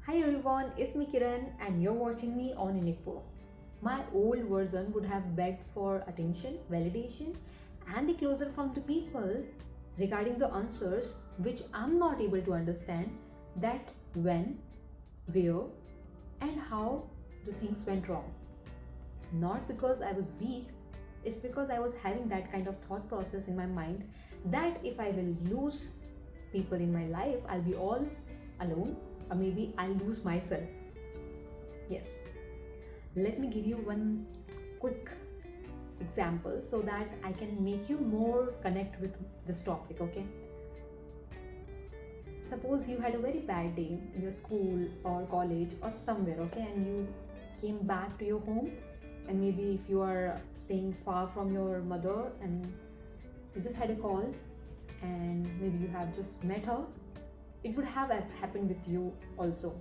Hi everyone, it's me Kiran and you're watching me on Unipo. My old version would have begged for attention, validation, and the closure from the people regarding the answers which I'm not able to understand that when, where, and how the things went wrong. Not because I was weak, it's because I was having that kind of thought process in my mind that if I will lose people in my life, I'll be all alone, or maybe I'll lose myself. Yes, let me give you one quick example so that I can make you more connect with this topic. Okay, suppose you had a very bad day in your school or college or somewhere, okay, and you came back to your home, and maybe if you are staying far from your mother and you just had a call and maybe you have just met her, it would have happened with you also.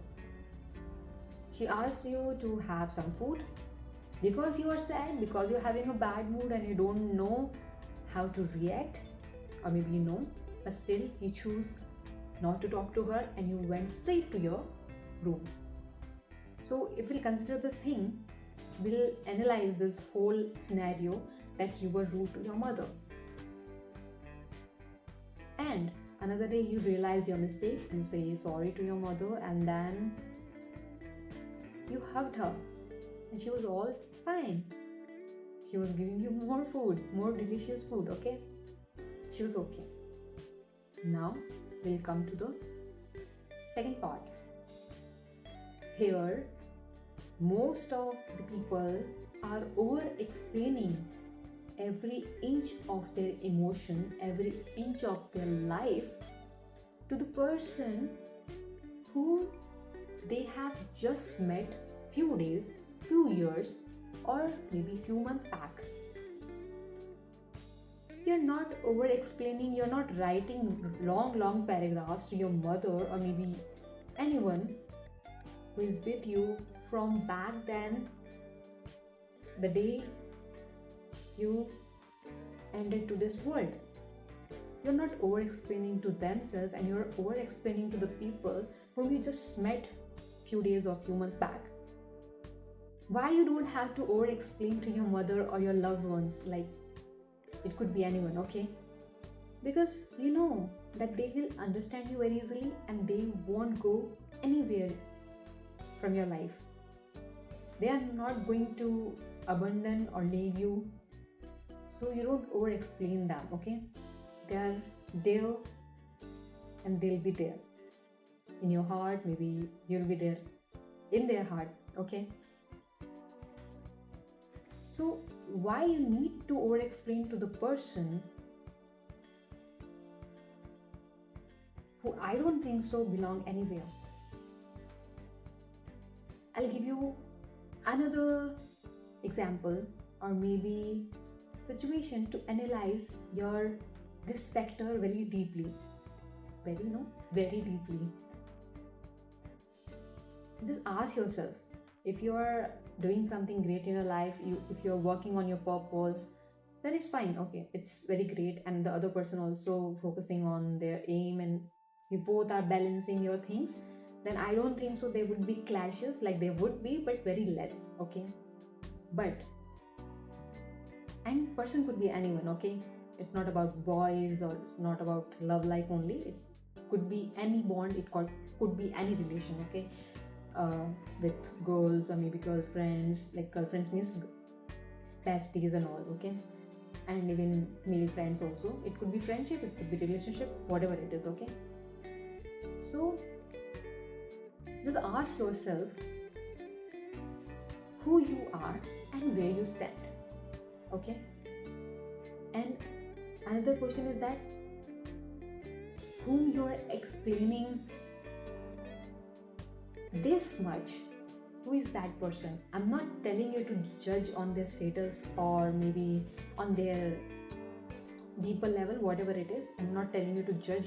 She asked you to have some food because you are sad, because you're having a bad mood and you don't know how to react, or maybe you know, but still you choose not to talk to her and you went straight to your room. So, if we'll consider this thing, we'll analyze this whole scenario that you were rude to your mother. And another day you realize your mistake, you say sorry to your mother, and then you hugged her, and she was all fine. She was giving you more food, more delicious food, okay? She was okay. Now we'll come to the second part. Here, most of the people are over explaining every inch of their emotion, every inch of their life to the person who they have just met few days, few years, or maybe few months back. You're not over explaining, you're not writing long paragraphs to your mother or maybe anyone who is with you from back then, the day you ended to this world. You're not over explaining to themselves, and you're over explaining to the people whom you just met few days or few months back. Why you don't have to over explain to your mother or your loved ones, like it could be anyone, okay? Because you know that they will understand you very easily and they won't go anywhere from your life. They are not going to abandon or leave you, so you don't over explain them, okay? They are there and they'll be there in your heart, maybe you'll be there in their heart, okay? So why you need to over explain to the person who I don't think so belong anywhere? I'll give you another example or maybe situation to analyze your this factor very deeply. Very deeply. Just ask yourself, if you're doing something great in your life, if you're working on your purpose, then it's fine, okay, it's very great, and the other person also focusing on their aim, and you both are balancing your things, then I don't think so there would be clashes, like there would be but very less, okay? But and person could be anyone, okay? It's not about boys or it's not about love life only, it's could be any bond, could be any relation, okay? uh, with girls or maybe girlfriends, like girlfriends means besties and all, okay? And even male friends also, it could be friendship, it could be relationship, whatever it is, okay? So just ask yourself who you are and where you stand, okay? And another question is that whom you're explaining this much, who is that person? I'm not telling you to judge on their status or maybe on their deeper level, whatever it is. I'm not telling you to judge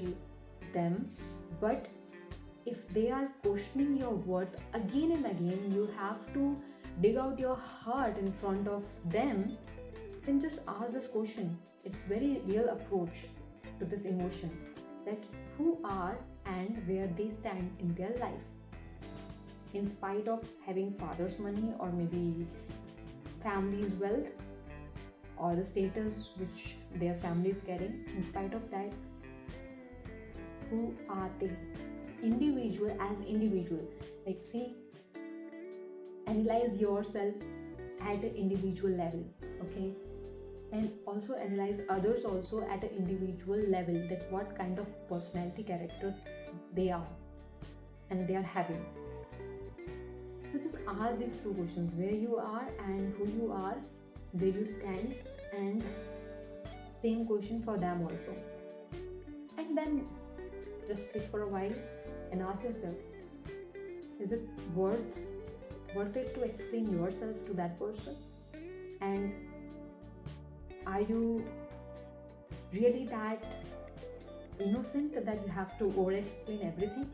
them, but if they are questioning your worth again and again, you have to dig out your heart in front of them. Then just ask this question. It's very real approach to this emotion, that who are and where they stand in their life. in spite of having father's money or maybe family's wealth or the status which their family is carrying, in spite of that, who are they? Individual as individual. Like, see, analyze yourself at an individual level, okay? And also analyze others also at an individual level, that what kind of personality character they are and they are having. So just ask these two questions: where you are and who you are, where you stand, and same question for them also. And then just sit for a while and ask yourself, is it worth it to explain yourself to that person? And are you really that innocent that you have to over explain everything?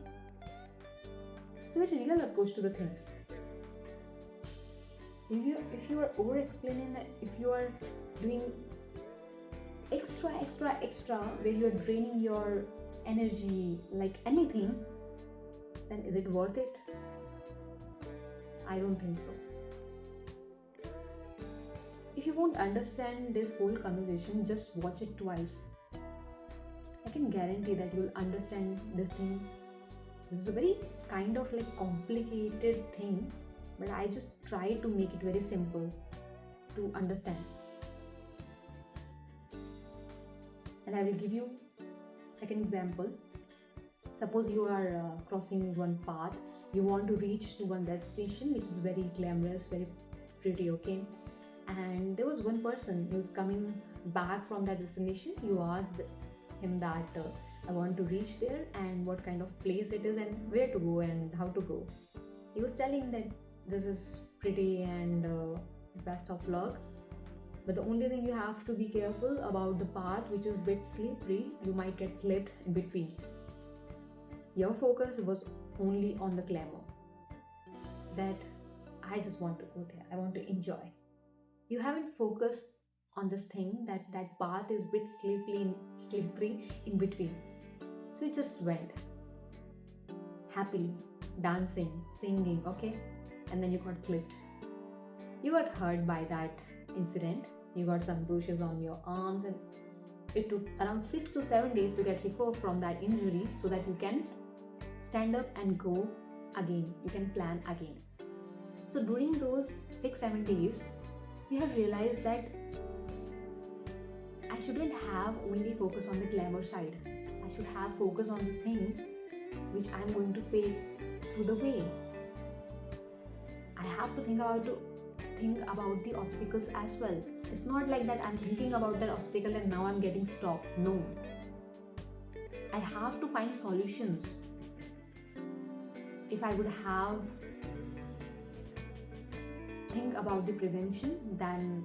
It's a very real approach to the things. If you are over explaining, if you are doing extra where you are draining your energy like anything, then is it worth it? I don't think so. If you won't understand this whole conversation, just watch it twice. I can guarantee that you'll understand this thing. This is a very kind of like complicated thing, but I just try to make it very simple to understand. And I will give you second example. Suppose you are crossing one path, you want to reach to one destination which is very glamorous, very pretty, okay? And there was one person who was coming back from that destination. You asked him that I want to reach there and what kind of place it is and where to go and how to go. He was telling that this is pretty and best of luck, but the only thing you have to be careful about the path which is a bit slippery, you might get slipped in between. Your focus was only on the glamour, that I just want to go there, I want to enjoy. You haven't focused on this thing that that path is bit slippery in between. So you just went happily, dancing, singing, okay? And then you got slipped. You got hurt by that incident. You got some bruises on your arms, and it took around 6 to 7 days to get recovered from that injury so that you can stand up and go again. You can plan again. So during those 6-7 days, we have realized that I shouldn't have only focus on the glamour side. I should have focus on the thing which I'm going to face through the way. I have to think about the obstacles as well. It's not like that I'm thinking about that obstacle and now I'm getting stopped. No. I have to find solutions. If I would have think about the prevention, then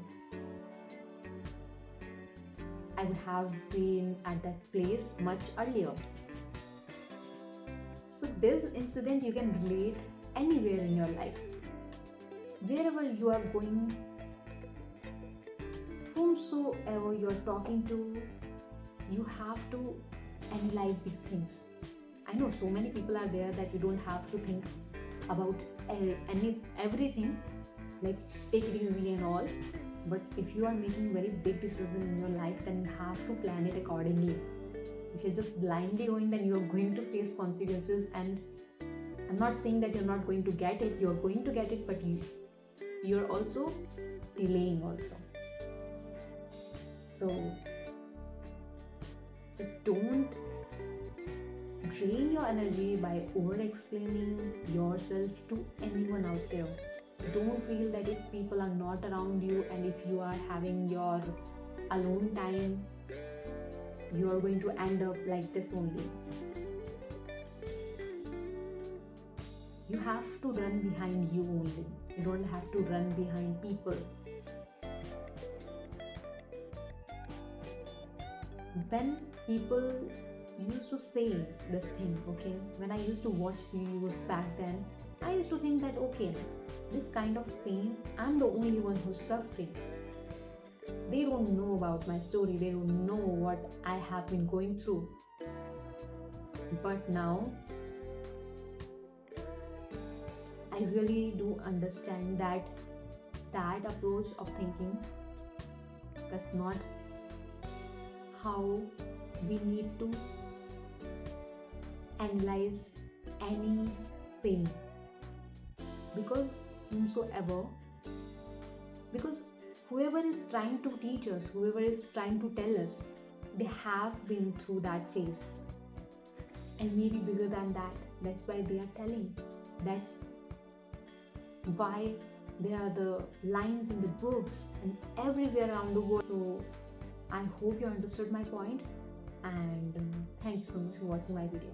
I would have been at that place much earlier. So this incident you can relate anywhere in your life. Wherever you are going, whomsoever you are talking to, you have to analyze these things. I know so many people are there that you don't have to think about everything, like take it easy and all. But if you are making very big decisions in your life, then you have to plan it accordingly. If you're just blindly going, then you're going to face consequences. And I'm not saying that you're not going to get it, you're going to get it, but you're also delaying also. So just don't drain your energy by over explaining yourself to anyone out there. Don't feel that if people are not around you and if you are having your alone time, you are going to end up like this only. You have to run behind you only. You don't have to run behind people. When people used to say this thing, okay, when I used to watch videos back then, I used to think that okay, this kind of pain, I'm the only one who's suffering. They don't know about my story, they don't know what I have been going through. But now I really do understand that that approach of thinking, that's not how we need to analyze any saying. Because whomsoever, because whoever is trying to teach us, whoever is trying to tell us, they have been through that phase, and maybe bigger than that. That's why they are telling. That's why there are the lines in the books and everywhere around the world. So I hope you understood my point, and thank you so much for watching my video.